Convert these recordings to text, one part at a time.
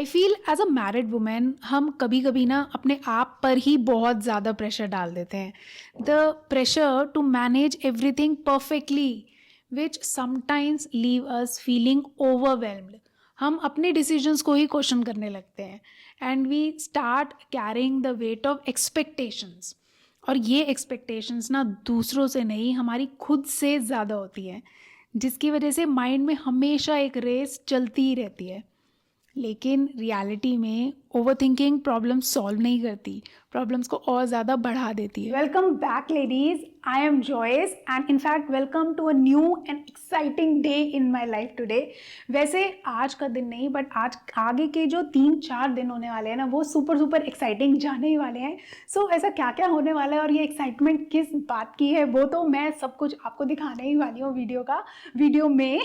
I feel as a married women हम कभी कभी ना अपने आप पर ही बहुत ज़्यादा प्रेशर डाल देते हैं. The pressure to manage everything perfectly which sometimes leave us feeling overwhelmed. हम अपने डिसीजंस को ही क्वेश्चन करने लगते हैं and we start carrying the weight of expectations. और ये एक्सपेक्टेशंस ना दूसरों से नहीं, हमारी खुद से ज़्यादा होती है, जिसकी वजह से माइंड में हमेशा एक रेस चलती ही रहती है. लेकिन रियलिटी में ओवरथिंकिंग प्रॉब्लम्स सॉल्व नहीं करती, प्रॉब्लम्स को और ज़्यादा बढ़ा देती है. Welcome back ladies, I am Joyce and in fact welcome to a new and exciting day in my life today. वैसे आज का दिन नहीं, बट आज आगे के जो 3-4 दिन होने वाले हैं ना, वो सुपर सुपर एक्साइटिंग जाने ही वाले हैं. सो ऐसा क्या क्या होने वाला है और ये एक्साइटमेंट किस बात की है, वो तो मैं सब कुछ आपको दिखाने ही वाली हूँ वीडियो में.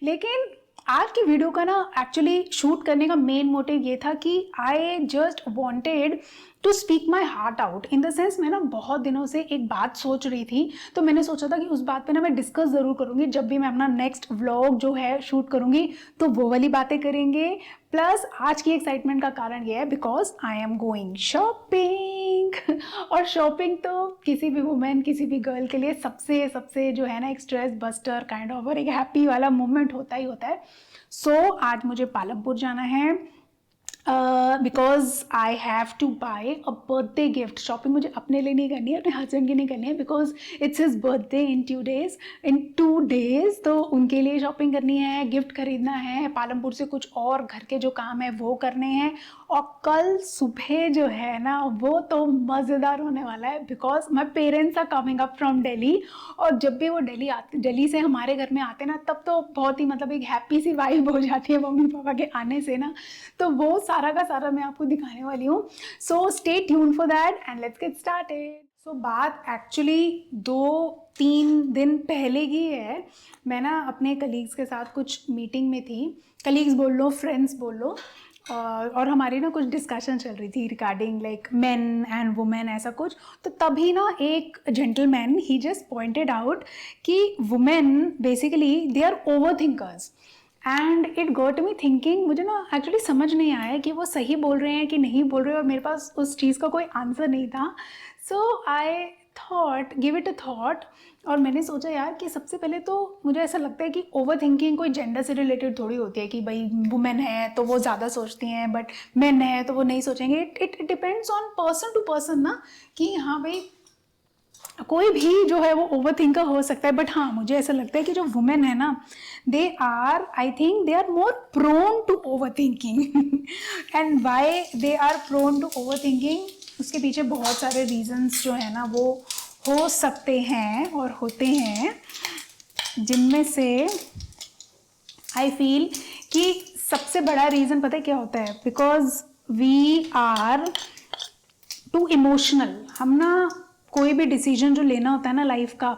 लेकिन आज की वीडियो का ना एक्चुअली शूट करने का मेन मोटिव ये था कि I just wanted to speak my heart out. In the sense मैं ना बहुत दिनों से एक बात सोच रही थी, तो मैंने सोचा था कि उस बात पे ना मैं डिस्कस ज़रूर करूँगी. जब भी मैं अपना नेक्स्ट व्लॉग जो है शूट करूँगी तो वो वाली बातें करेंगे. प्लस आज की एक्साइटमेंट का कारण ये है because I am going shopping. और शॉपिंग तो किसी भी वुमेन, किसी भी गर्ल के लिए सबसे सबसे जो है ना एक स्ट्रेस बस्टर काइंड ऑफ और एक हैप्पी वाला मोमेंट होता ही होता है. सो आज मुझे पालमपुर जाना है because I have two by a birthday gift. Shopping मुझे अपने लिए नहीं करनी है, अपने हस्बैंड की नहीं करनी है, because it's his birthday in 2 days. तो उनके लिए शॉपिंग करनी है, गिफ्ट खरीदना है, पालमपुर से कुछ और घर के जो काम है वो करने हैं. और कल सुबह जो है ना वो तो मज़ेदार होने वाला है because my parents are coming up from Delhi. और जब भी वो दिल्ली से हमारे घर में आते ना, तब तो बहुत ही मतलब एक हैप्पी सी वाइब हो जाती है मम्मी पापा के आने से ना. तो वो सारा का सारा मैं आपको दिखाने वाली हूँ. So stay tuned for that and let's get started. So बात एक्चुअली 2-3 दिन पहले की है. मैं ना अपने कलीग्स के साथ कुछ मीटिंग में थी. कलीग्स बोल लो, फ्रेंड्स बोल लो. और हमारी ना कुछ डिस्कशन चल रही थी regarding like men and women ऐसा कुछ. तो तभी ना एक जेंटलमैन ही जस्ट पॉइंटेड आउट कि women basically they are overthinkers. And it got me thinking. मुझे ना एक्चुअली समझ नहीं आया कि वो सही बोल रहे हैं कि नहीं बोल रहे हैं, और मेरे पास उस चीज़ का कोई आंसर नहीं था. So I thought, give it a thought. और मैंने सोचा यार कि सबसे पहले तो मुझे ऐसा लगता है कि ओवर थिंकिंग कोई जेंडर से रिलेटेड थोड़ी होती है कि भाई वुमेन है तो वो ज़्यादा सोचती हैं, बट मेन है तो वो नहीं सोचेंगे. It depends on person to person ना, कि हाँ भाई कोई भी जो है वो ओवर थिंकर हो सकता है. बट हाँ, मुझे ऐसा लगता है कि जो वुमेन है ना, they are, I think they are more prone to overthinking. And why they are prone to overthinking, उसके पीछे बहुत सारे रीजंस जो है ना वो हो सकते हैं और होते हैं, जिनमें से आई फील कि सबसे बड़ा रीज़न पता है क्या होता है? Because we are too emotional. हम ना कोई भी डिसीजन जो लेना होता है ना लाइफ का,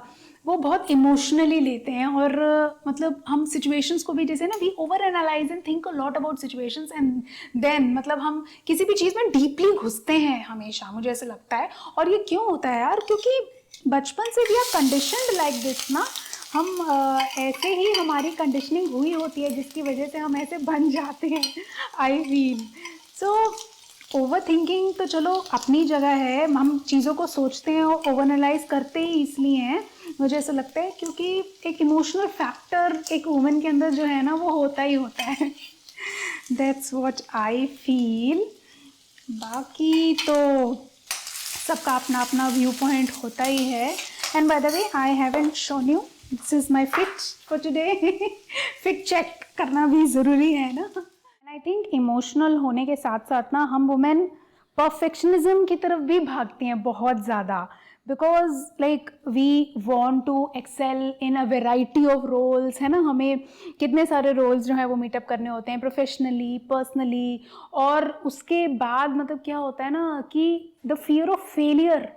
वो बहुत इमोशनली लेते हैं. और मतलब हम सिचुएशंस को भी जैसे ना we overanalyse and think a lot about situations and then मतलब हम किसी भी चीज़ में डीपली घुसते हैं हमेशा, मुझे ऐसा लगता है. और ये क्यों होता है यार? क्योंकि बचपन से we are conditioned like this ना. हम ऐसे ही हमारी कंडीशनिंग हुई होती है, जिसकी वजह से हम ऐसे बन जाते हैं, I feel. So over thinking तो चलो अपनी जगह है, हम चीज़ों को सोचते हैं और ओवर एनालाइज करते ही इसलिए हैं, मुझे ऐसा लगता है क्योंकि एक इमोशनल फैक्टर एक वुमेन के अंदर जो है ना वो होता ही होता है. That's what I feel. बाकी तो सबका अपना अपना व्यू पॉइंट होता ही है. And by the way I haven't shown you, this is my fit for today. Fit check करना भी ज़रूरी है ना. आई थिंक इमोशनल होने के साथ साथ ना हम वुमेन परफेक्शनिज्म की तरफ भी भागती हैं बहुत ज़्यादा. Because like we want to excel in a variety of roles, है ना. हमें कितने सारे रोल्स जो है वो मीटअप करने होते हैं, प्रोफेशनली, पर्सनली. और उसके बाद मतलब क्या होता है ना कि द फियर ऑफ फेलियर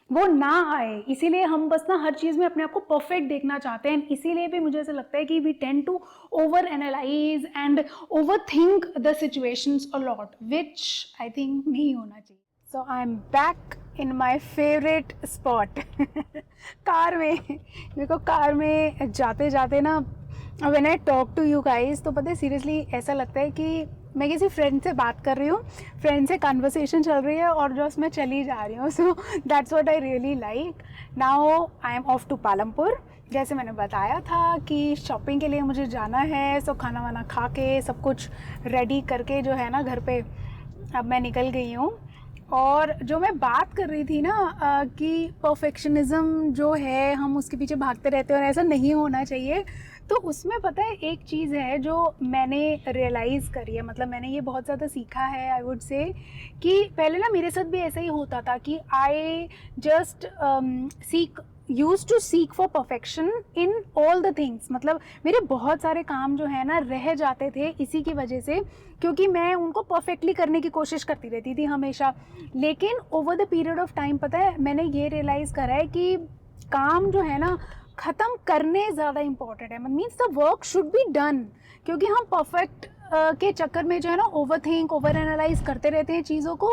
वो ना आए, इसीलिए हम बस ना हर चीज़ में अपने आप को परफेक्ट देखना चाहते हैं. इसीलिए भी मुझे ऐसा लगता है कि we tend to overanalyse and overthink the situations a lot, which I think नहीं होना चाहिए. So I am back in my favourite spot. Car में. मेरे को कार में जाते जाते ना when I talk to you guys, तो पता है सीरियसली ऐसा लगता है कि मैं किसी फ्रेंड से बात कर रही हूँ, फ्रेंड से कन्वर्सेशन चल रही है और जो मैं चली जा रही हूँ. So that's what I really like. Now I am off to Palampur. जैसे मैंने बताया था कि शॉपिंग के लिए मुझे जाना है. सो खाना वाना खा के सब कुछ रेडी करके जो है ना घर पे अब मैं निकल गई हूँ. और जो मैं बात कर रही थी ना कि परफेक्शनिज्म जो है हम उसके पीछे भागते रहते हैं और ऐसा नहीं होना चाहिए, तो उसमें पता है एक चीज़ है जो मैंने रियलाइज़ करी है, मतलब मैंने ये बहुत ज़्यादा सीखा है. आई वुड से कि पहले ना मेरे साथ भी ऐसा ही होता था कि I just use to seek for perfection in all the things. मतलब मेरे बहुत सारे काम जो है ना रह जाते थे इसी की वजह से, क्योंकि मैं उनको परफेक्टली करने की कोशिश करती रहती थी हमेशा. लेकिन over the period of time पता है मैंने ये रियलाइज़ करा है कि काम जो है ना ख़त्म करने ज़्यादा इम्पॉर्टेंट है. Means the work should be done. क्योंकि हम परफेक्ट के चक्कर में जो है ना ओवर थिंक ओवर एनालाइज करते रहते हैं चीज़ों को,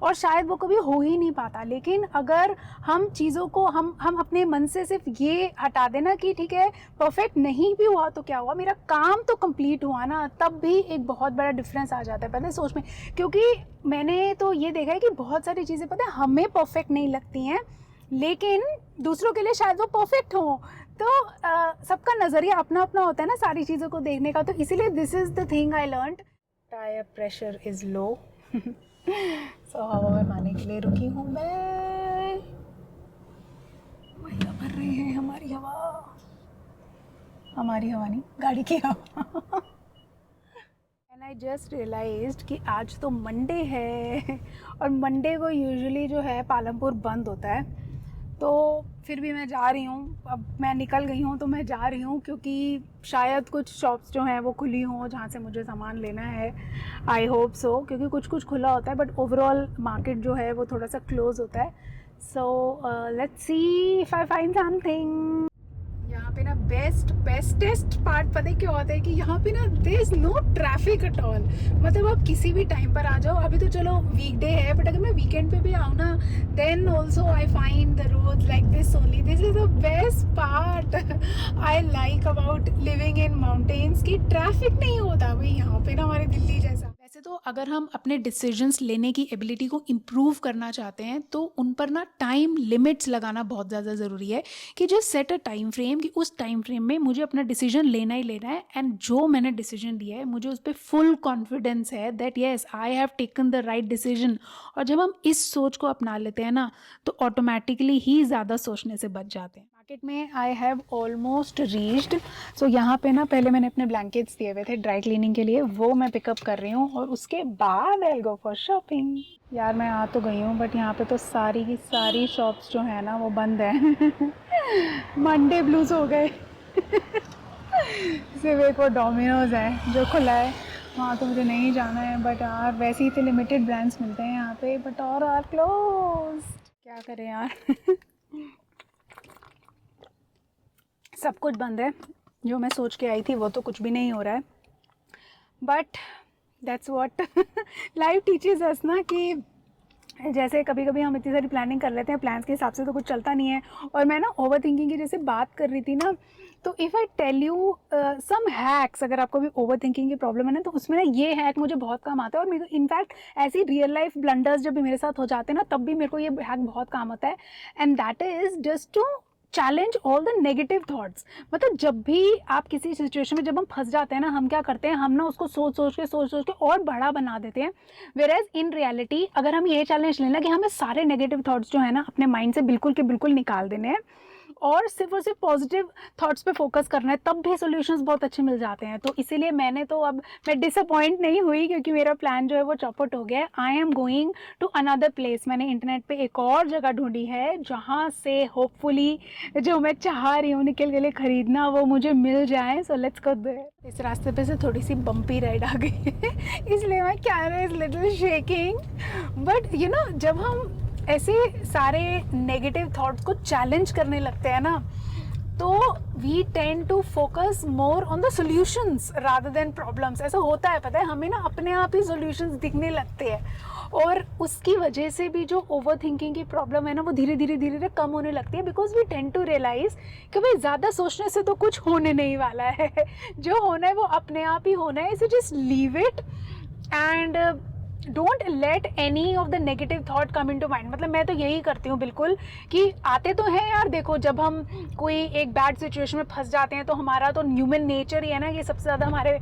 और शायद वो कभी हो ही नहीं पाता. लेकिन अगर हम चीज़ों को हम अपने मन से सिर्फ ये हटा देना कि ठीक है परफेक्ट नहीं भी हुआ तो क्या हुआ, मेरा काम तो कंप्लीट हुआ ना, तब भी एक बहुत बड़ा डिफरेंस आ जाता है पता है सोच में. क्योंकि मैंने तो ये देखा है कि बहुत सारी चीज़ें पता है हमें परफेक्ट नहीं लगती हैं, लेकिन दूसरों के लिए शायद वो परफेक्ट हो. तो सबका नज़रिया अपना अपना होता है ना सारी चीज़ों को देखने का. तो इसीलिए this is the thing I learned. Tyre pressure is low. So हवा में पानी के लिए रुकी हूँ मैं. भैया भर रहे हैं हमारी हवा नहीं, गाड़ी की हवा. एंड आई जस्ट रियलाइज्ड कि आज तो मंडे है और मंडे को यूजुअली जो है पालमपुर बंद होता है. तो फिर भी मैं जा रही हूँ. अब मैं निकल गई हूँ तो मैं जा रही हूँ क्योंकि शायद कुछ शॉप्स जो हैं वो खुली हों जहाँ से मुझे सामान लेना है. आई होप सो, क्योंकि कुछ कुछ खुला होता है बट ओवरऑल मार्केट जो है वो थोड़ा सा क्लोज होता है. So let's see if I find something. यहाँ पे ना बेस्टेस्ट पार्ट पता है क्या होता है कि यहाँ पे ना there is no traffic at all. मतलब आप किसी भी टाइम पर आ जाओ. अभी तो चलो वीकडे है बट अगर मैं वीकेंड पे भी आऊँ ना then also I find the road like this only. This is the best part I like about living in mountains कि ट्रैफिक नहीं होता भाई यहाँ पे ना हमारे दिल्ली जैसा. वैसे तो अगर हम अपने डिसीजंस लेने की एबिलिटी को इम्प्रूव करना चाहते हैं तो उन पर ना टाइम लिमिट्स लगाना बहुत ज़्यादा ज़रूरी है कि just set a time frame कि उस टाइम फ्रेम में मुझे अपना डिसीजन लेना ही लेना है. एंड जो मैंने डिसीजन लिया है मुझे उस पर फुल कॉन्फिडेंस है that yes I have taken the right decision. और जब हम इस सोच को अपना लेते हैं ना तो ऑटोमेटिकली ही ज़्यादा सोचने से बच जाते हैं. मार्केट में आई हैव ऑलमोस्ट रीच्ड. सो यहाँ पे ना पहले मैंने अपने ब्लैंकेट्स दिए हुए थे ड्राई क्लीनिंग के लिए, वो मैं पिकअप कर रही हूँ और उसके बाद I will go for shopping. यार मैं आ तो गई हूँ बट यहाँ पे तो सारी की सारी शॉप्स जो है ना वो बंद है. मंडे ब्लूज हो गए. सिर्फ एक वो डोमिनोज है जो खुला है, वहाँ तो मुझे नहीं जाना है. बट यार वैसे ही तो लिमिटेड ब्रांड्स मिलते हैं यहाँ पे बट और आर क्लोज. क्या करें यार. सब कुछ बंद है. जो मैं सोच के आई थी वो तो कुछ भी नहीं हो रहा है. But that's what life teaches us ना कि जैसे कभी कभी हम इतनी सारी प्लानिंग कर लेते हैं, प्लान्स के हिसाब से तो कुछ चलता नहीं है. और मैं ना ओवर थिंकिंग की जैसे बात कर रही थी ना, तो if I tell you some hacks, अगर आपको भी ओवर थिंकिंग की प्रॉब्लम है ना तो उसमें ना ये हैक मुझे बहुत काम आता है. और मेरे को इनफैक्ट ऐसी रियल लाइफ ब्लंडर्स जब भी मेरे साथ हो जाते हैं ना तब भी मेरे को ये हैक बहुत काम आता है. And that is just to challenge all the negative thoughts. मतलब जब भी आप किसी सिचुएशन में जब हम फंस जाते हैं ना, हम क्या करते हैं, हम ना उसको सोच सोच के और बड़ा बना देते हैं. वेयर एज इन रियलिटी अगर हम ये चैलेंज लेना कि हमें सारे नेगेटिव थॉट्स जो है ना अपने माइंड से बिल्कुल के बिल्कुल निकाल देने हैं और सिर्फ पॉजिटिव थॉट्स पे फोकस करना है, तब भी सॉल्यूशंस बहुत अच्छे मिल जाते हैं. तो इसीलिए मैंने तो अब मैं डिसअपॉइंट नहीं हुई क्योंकि मेरा प्लान जो है वो चौपट हो गया. I am going to another place. मैंने इंटरनेट पे एक और जगह ढूंढी है जहाँ से होपफुली जो मैं चाह रही हूँ निकल के लिए ख़रीदना वो मुझे मिल जाए. So let's go there. इस रास्ते पे से थोड़ी सी बम्पी राइड आ गई इसलिए मैं camera is little shaking. But you know जब हम ऐसे सारे नेगेटिव थॉट्स को चैलेंज करने लगते हैं ना तो we tend to focus more on the solutions rather than problems. ऐसा होता है पता है, हमें ना अपने आप ही सॉल्यूशंस दिखने लगते हैं और उसकी वजह से भी जो ओवर थिंकिंग की प्रॉब्लम है ना वो धीरे धीरे कम होने लगती है. Because we tend to realise कि भाई ज़्यादा सोचने से तो कुछ होने नहीं वाला है. जो होना है वो अपने आप ही होना है. So just leave it and don't let any of the negative thought come in to mind. मतलब मैं तो यही करती हूँ बिल्कुल कि आते तो हैं यार, देखो जब हम कोई एक बैड सिचुएशन में फंस जाते हैं तो हमारा तो ह्यूमन नेचर ही है ना कि सबसे ज़्यादा हमारे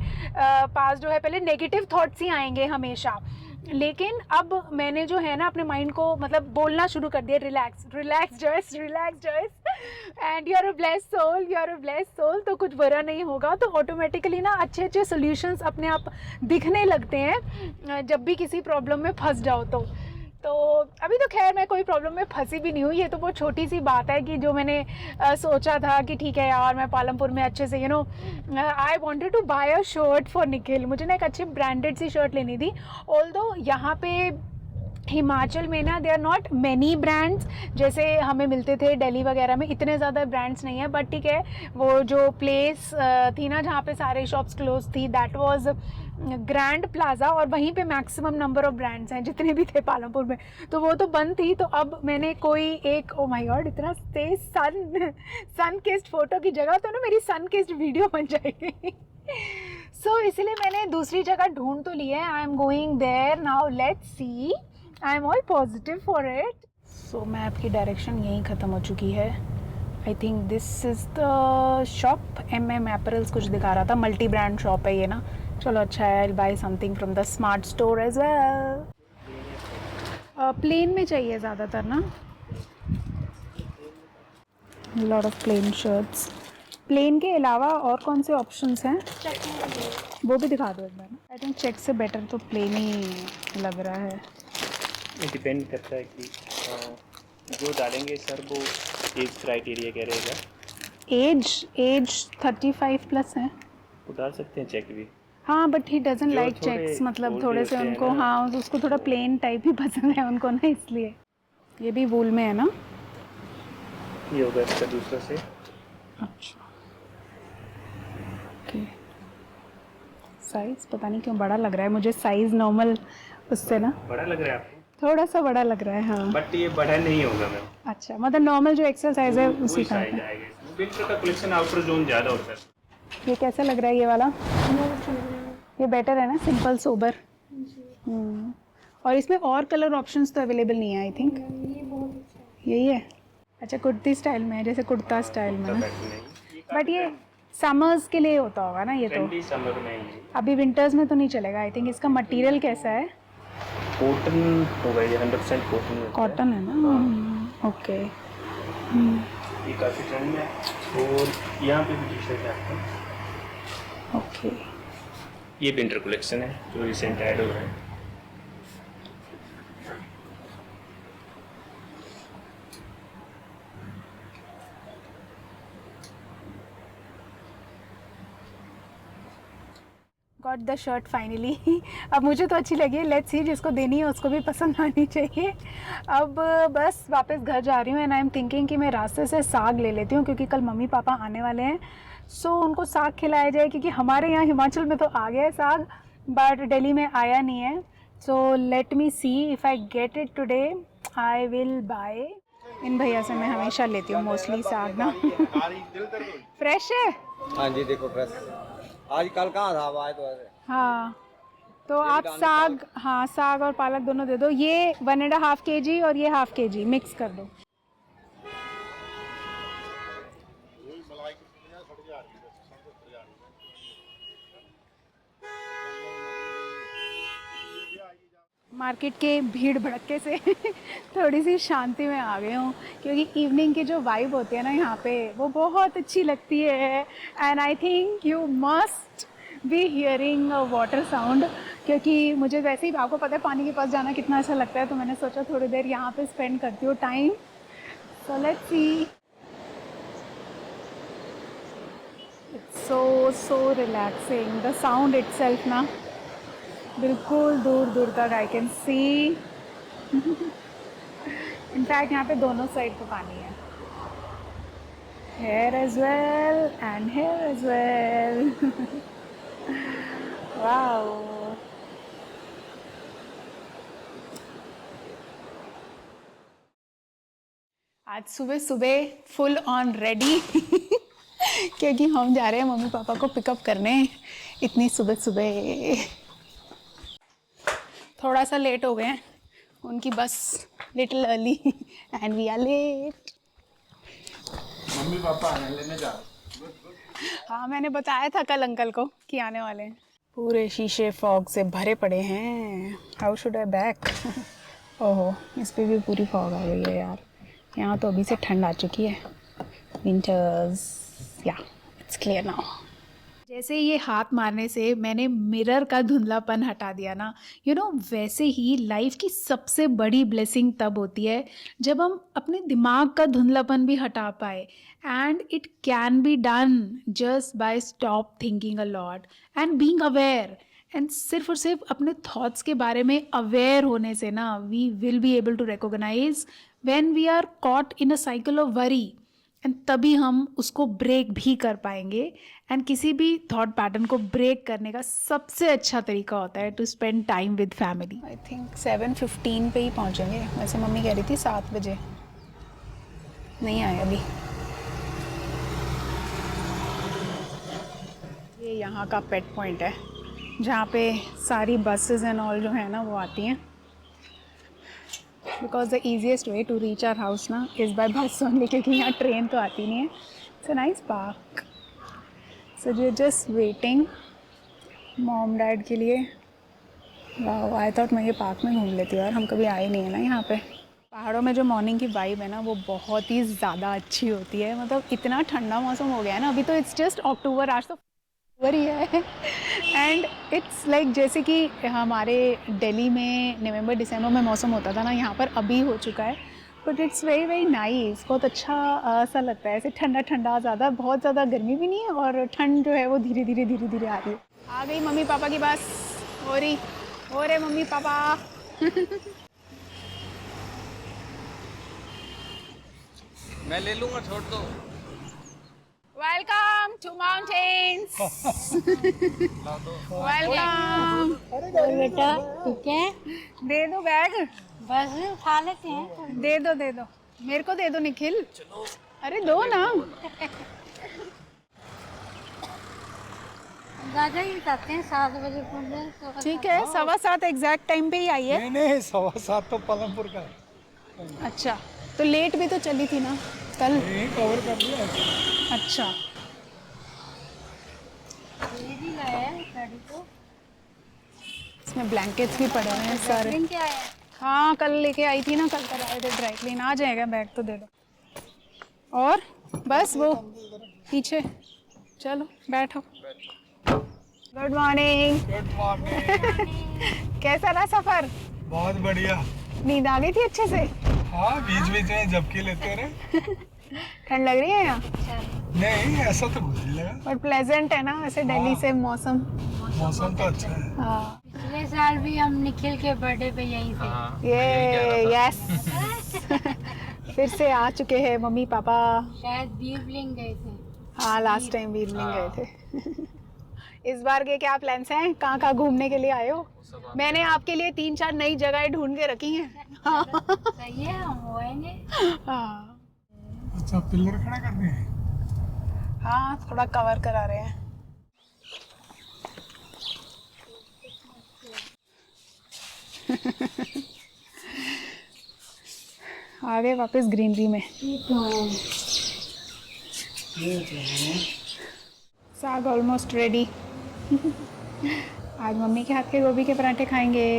पास जो है पहले नेगेटिव थाट्स ही आएंगे हमेशा। लेकिन अब मैंने जो है ना अपने माइंड को मतलब बोलना शुरू कर दिया, relax relax Joyce, relax Joyce, and you are a blessed soul, you are a blessed soul. तो कुछ बुरा नहीं होगा, तो ऑटोमेटिकली ना अच्छे अच्छे सोल्यूशंस अपने आप दिखने लगते हैं जब भी किसी प्रॉब्लम में फंस जाओ तो अभी तो खैर मैं कोई प्रॉब्लम में फंसी भी नहीं हूँ। ये तो बहुत छोटी सी बात है कि जो मैंने सोचा था कि ठीक है यार मैं पालमपुर में अच्छे से I wanted to buy a shirt for Nikhil. मुझे ना एक अच्छी ब्रांडेड सी शर्ट लेनी थी। ऑल्दो यहाँ पे हिमाचल में ना they are not many brands जैसे हमें मिलते थे दिल्ली वगैरह में, इतने ज़्यादा ब्रांड्स नहीं है। बट ठीक है, वो जो प्लेस थी ना जहाँ पे सारे शॉप्स क्लोज थी, दैट वाज ग्रैंड प्लाजा, और वहीं पे मैक्सिमम नंबर ऑफ ब्रांड्स हैं जितने भी थे पालमपुर में। तो वो तो बंद थी, तो अब मैंने कोई एक, ओ माय गॉड इतना तेज सन किस्ड फोटो की जगह तो ना मेरी सन किस्ड वीडियो बन जाएगी। सो इसलिए मैंने दूसरी जगह ढूंढ तो ली है। I am going there now, let's see, I am all positive for it. So map की डायरेक्शन यहीं ख़त्म हो चुकी है। I think this is the shop, MM apparels कुछ दिखा रहा था, मल्टी ब्रांड शॉप है ये ना। चलो अच्छा है, I will buy something from the smart store as well. Plain में चाहिए ज़्यादातर ना, lot of plain shirts. Plain के अलावा और कौन से ऑप्शंस हैं वो भी दिखा दो एक बार। आई थिंक चेक से बेटर तो प्लेन ही लग रहा है। डिपेंड करता है कि जो डालेंगे सर वो एज क्राइटेरिया क्या रहेगा। एज 35 प्लस है। वो डाल सकते हैं चेक भी। हाँ बट ही डजंट जो लाइक थोड़े चेक्स, मतलब ओल्ड थोड़े से होते हैं उनको, ना, हाँ उसको थोड़ा प्लेन टाइप ही पसंद है उनको ना, इसलिए। ये भी वूल में है ना? ये होगा इसका दूसरा से। अच्छा ओके। साइज़ पता नहीं क्यों बड़ा लग रहा है मुझे, साइज़ नॉर्मल उससे ना बड़ा लग रहा है आपको? थोड़ा सा बड़ा लग रहा है हाँ। बट ये बड़ा नहीं होगा मैम। अच्छा मतलब नॉर्मल जो एक्सेल साइज़ है उसी वही का साइज है। आएगा इसमें। विंटर का कलेक्शन आउटर जोन ज़्यादा होता है। ये कैसा लग रहा है ये वाला? ये बेटर है ना, सिंपल सोबर। और इसमें और कलर ऑप्शंस तो अवेलेबल नहीं है आई थिंक। यही है? अच्छा कुर्ती स्टाइल में है, जैसे कुर्ता स्टाइल में ना। बट ये समर्स के लिए होता होगा ना ये तो? समर में ही अभी विंटर्स में तो नहीं चलेगा आई थिंक। इसका मटेरियल कैसा है? कॉटन होगा ये, 100% कॉटन होता है। कॉटन है ना? ओके। ये काफ़ी ट्रेंड में है। और यहाँ पे भी टी शर्ट है आपका। ओके। ये विंटर कलेक्शन है जो रिसेंट ऐड हो रहा है। Got the shirt finally. अब मुझे तो अच्छी लगी है, लेट्स सी जिसको देनी है उसको भी पसंद आनी चाहिए। अब बस वापस घर जा रही हूँ एंड आई एम थिंकिंग कि मैं रास्ते से साग ले लेती हूँ क्योंकि कल मम्मी पापा आने वाले हैं। सो उनको साग खिलाया जाए, क्योंकि हमारे यहाँ हिमाचल में तो आ गया है साग बट दिल्ली में आया नहीं है। So let me see if I get it today I will buy. इन भैया से मैं हमेशा लेती हूँ मोस्टली साग ना। फ्रेश है? हाँ जी देखो फ्रेश। आज कल कहाँ था, अब आए तो ऐसे। हाँ तो आप साग, हाँ साग और पालक दोनों दे दो। ये 1.5 kg और ये 1/2 kg मिक्स कर दो। मार्केट के भीड़ भड़के से थोड़ी सी शांति में आ गई हूँ क्योंकि इवनिंग की जो वाइब होती है ना यहाँ पे वो बहुत अच्छी लगती है। And I think you must be hearing a water sound, क्योंकि मुझे वैसे ही आपको पता है पानी के पास जाना कितना अच्छा लगता है, तो मैंने सोचा थोड़ी देर यहाँ पे स्पेंड करती हूँ time. So let's see. It's so relaxing, the sound itself ना बिल्कुल दूर दूर तक आई कैन सी। इनफैक्ट यहाँ पे दोनों साइड पे पानी है, here as well and here as well. Wow. आज सुबह सुबह फुल ऑन रेडी क्योंकि हम जा रहे हैं मम्मी पापा को पिकअप करने इतनी सुबह सुबह। थोड़ा सा लेट हो गए हैं, उनकी bus little early and we are late. मम्मी पापा आने लेने जा। हाँ, मैंने बताया था कल अंकल को कि आने वाले हैं। पूरे शीशे फॉग से भरे पड़े हैं। How should I back? ओहो, इस पे भी पूरी फॉग आ गई है यार। यहाँ तो अभी से ठंड आ चुकी है। विंटर्स, या इट्स क्लियर नाउ। जैसे ये हाथ मारने से मैंने मिरर का धुंधलापन हटा दिया ना, वैसे ही लाइफ की सबसे बड़ी ब्लेसिंग तब होती है जब हम अपने दिमाग का धुंधलापन भी हटा पाए। And it can be done just by stop thinking a lot and being aware. And सिर्फ और सिर्फ अपने थॉट्स के बारे में अवेयर होने से ना, we will be able to recognise when we are caught in a cycle of worry, and तभी हम उसको ब्रेक भी कर पाएंगे। एंड किसी भी थॉट पैटर्न को ब्रेक करने का सबसे अच्छा तरीका होता है to spend time with family. I think 7:15 पे ही पहुंचेंगे। वैसे मम्मी कह रही थी 7 बजे, नहीं आए अभी। ये यहाँ का पेट पॉइंट है जहाँ पे सारी बसेस एंड ऑल जो है ना वो आती हैं। Because the easiest way to reach our house ना इज़ बाय बस ओनली, क्योंकि यहाँ ट्रेन तो आती नहीं है। It's a nice park. So you just waiting mom dad के लिए। वाह, आई थॉट मैं ये पार्क में घूम लेती हूँ यार, हम कभी आए नहीं है ना यहाँ पे। पहाड़ों में जो मॉर्निंग की वाइब है ना वो बहुत ही ज़्यादा अच्छी होती है। मतलब इतना ठंडा मौसम हो गया है ना, अभी तो इट्स जस्ट अक्टूबर, आज तो वही है। एंड इट्स लाइक जैसे कि हमारे दिल्ली में नवंबर दिसंबर में मौसम होता था ना, यहाँ पर अभी हो चुका है। But it's very very nice, बहुत अच्छा सा लगता है ऐसे ठंडा ठंडा। ज़्यादा बहुत ज़्यादा गर्मी भी नहीं है और ठंड जो है वो धीरे धीरे आ रही है। आ गई मम्मी पापा की बस, हो रहे मम्मी पापा। मैं ले लूंगा, छोड़ दो। Welcome to mountains. वेलकम। बेटा ठीक है, दे दो बैग, बस उठा लेते हैं। दे दो मेरे को दे दो निखिल। अरे दो ना। ज़्यादा ही उठाते हैं, 7 बजे पहुँच जाए। ठीक है, 7:15 एग्जैक्ट टाइम पे ही आई है। नहीं 7:15 तो पालमपुर का अच्छा, तो लेट भी तो चली थी ना कल। कवर कर दिया। अच्छा, ये भी लाया है गाड़ी को। इसमें ब्लैंकेट्स भी पड़े हुए हैं सारे। दिन क्या है? हाँ, कल लेके आई थी ना, कल कराए थे ड्राई क्लीन। आ जाएगा बैग तो दे दो। और बस वो पीछे, चलो बैठो। Good morning. Good morning. कैसा रहा सफर? बहुत बढ़िया। नींद आ गई थी अच्छे से? हाँ, बीच बीच में झपकी लेते रहे। ठंड लग रही है यहाँ? नहीं, ऐसा तो कुछ नहीं लगा। बट प्लेजेंट है ना वैसे दिल्ली से मौसम। मौसम तो अच्छा है। हाँ, पिछले साल भी हम निखिल के बर्थडे पे यहीं थे। ये यस। फिर से आ चुके हैं मम्मी पापा। शायद बीवलिंग गए थे। हाँ, लास्ट टाइम भी इवनिंग गए थे। इस बार के क्या प्लान्स हैं? कहाँ घूमने के लिए आए हो? मैंने आपके लिए 3-4 नई जगह ढूंढ के रखी हैं। हाँ। सही है, हम होएंगे। हाँ, अच्छा, पिलर खड़ा कर दिए। हाँ, थोड़ा कवर करा रहे हैं। आ गए वापस ग्रीनरी में। साग ऑलमोस्ट रेडी। आज मम्मी के हाथ के गोभी के पराठे खाएंगे।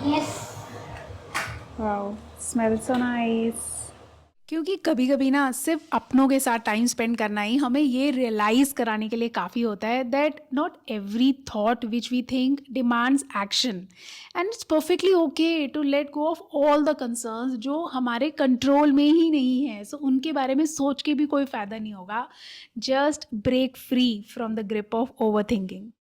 Yes. Wow, smell so nice. क्योंकि कभी कभी ना सिर्फ अपनों के साथ टाइम स्पेंड करना ही हमें ये रियलाइज कराने के लिए काफ़ी होता है that not every thought which we think demands action, and it's perfectly okay to let go of all the concerns जो हमारे कंट्रोल में ही नहीं है। सो उनके बारे में सोच के भी कोई फ़ायदा नहीं होगा। Just break free from the grip of over thinking.